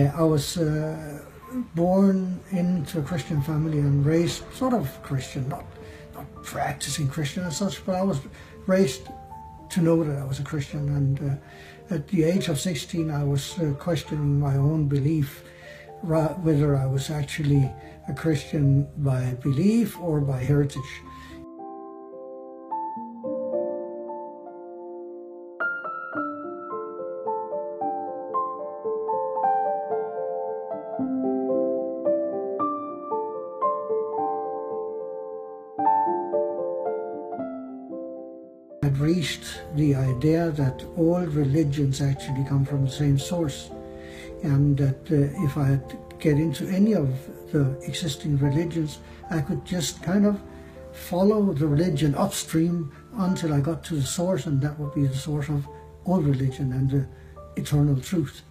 I was born into a Christian family and raised sort of Christian, not practicing Christian as such, but I was raised to know that I was a Christian. And at the age of 16, I was questioning my own belief, whether I was actually a Christian by belief or by heritage. I'd reached the idea that all religions actually come from the same source, and that if I had to get into any of the existing religions, I could just kind of follow the religion upstream until I got to the source, and that would be the source of all religion and the eternal truth.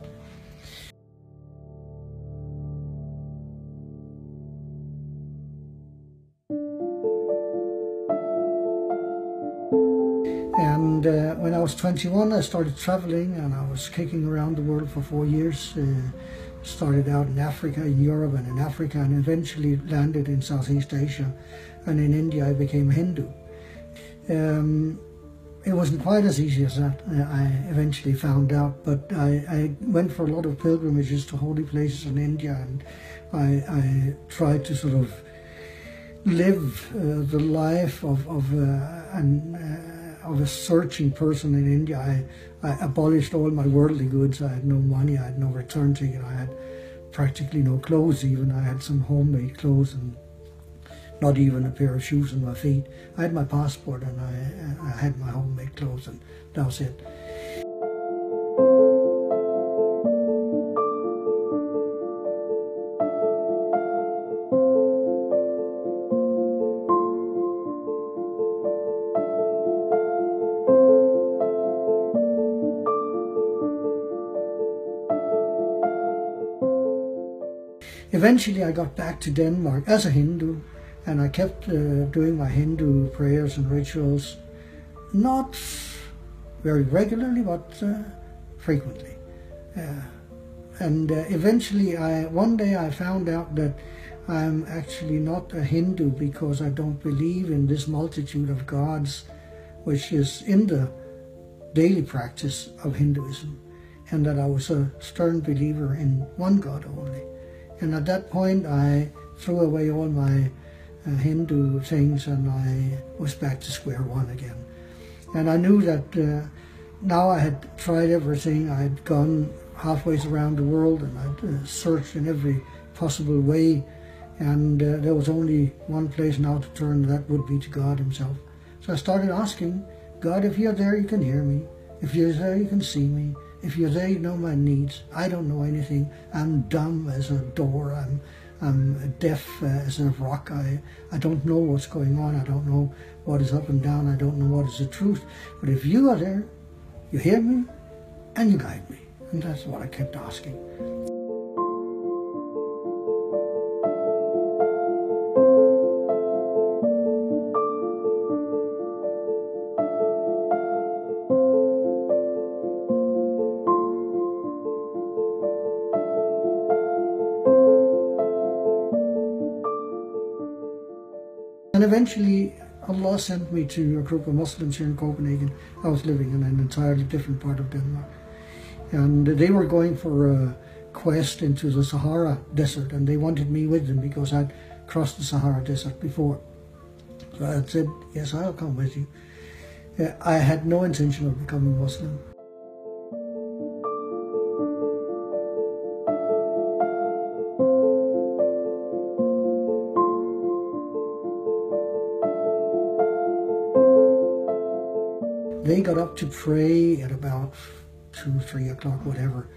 And when I was 21, I started traveling, and I was kicking around the world for 4 years. Started out in Africa, in Europe, and in Africa, and eventually landed in Southeast Asia. And in India, I became a Hindu. It wasn't quite as easy as that, I eventually found out, but I went for a lot of pilgrimages to holy places in India, and I tried to sort of live the life of a searching person in India. I abolished all my worldly goods. I had no money, I had no return ticket, I had practically no clothes even. I had some homemade clothes and not even a pair of shoes on my feet. I had my passport and I had my homemade clothes, and that was it. Eventually I got back to Denmark as a Hindu, and I kept doing my Hindu prayers and rituals, not very regularly, but frequently. And eventually one day I found out that I'm actually not a Hindu because I don't believe in this multitude of gods which is in the daily practice of Hinduism, and that I was a stern believer in one God only. And at that point, I threw away all my Hindu things, and I was back to square one again. And I knew that now I had tried everything. I had gone halfway around the world, and I'd searched in every possible way. And there was only one place now to turn, and that would be to God himself. So I started asking, God, if you're there, you can hear me. If you're there, you can see me. If you're there, you know my needs. I don't know anything. I'm dumb as a door. I'm deaf as a rock. I don't know what's going on. I don't know what is up and down. I don't know what is the truth. But if you are there, you hear me and you guide me. And that's what I kept asking. And eventually Allah sent me to a group of Muslims here in Copenhagen. I was living in an entirely different part of Denmark. And they were going for a quest into the Sahara Desert, and they wanted me with them because I'd crossed the Sahara Desert before. So I said, yes, I'll come with you. I had no intention of becoming Muslim. They got up to pray at about 2, 3 o'clock, whatever.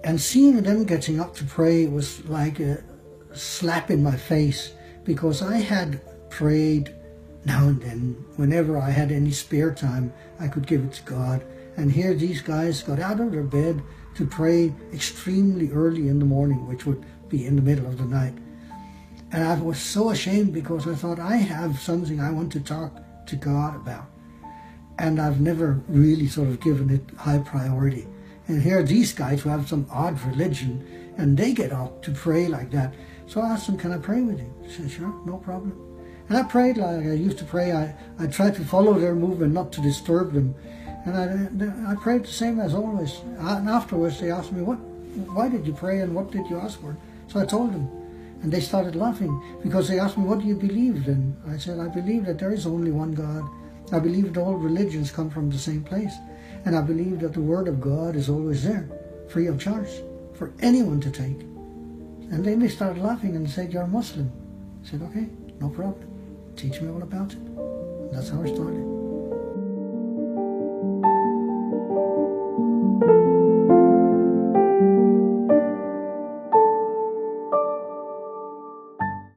And seeing them getting up to pray was like a slap in my face, because I had prayed now and then. Whenever I had any spare time, I could give it to God. And here these guys got out of their bed to pray extremely early in the morning, which would be in the middle of the night. And I was so ashamed, because I thought, I have something I want to talk to God about. And I've never really sort of given it high priority. And here are these guys who have some odd religion, and they get up to pray like that. So I asked them, can I pray with you? They said, sure, no problem. And I prayed like I used to pray. I tried to follow their movement, not to disturb them. And I prayed the same as always. And afterwards they asked me, why did you pray and what did you ask for? So I told them. And they started laughing because they asked me, what do you believe in? I said, I believe that there is only one God. I believe that all religions come from the same place. And I believe that the Word of God is always there, free of charge, for anyone to take. And then they started laughing and said, you're a Muslim. I said, okay, no problem. Teach me all about it. That's how I started.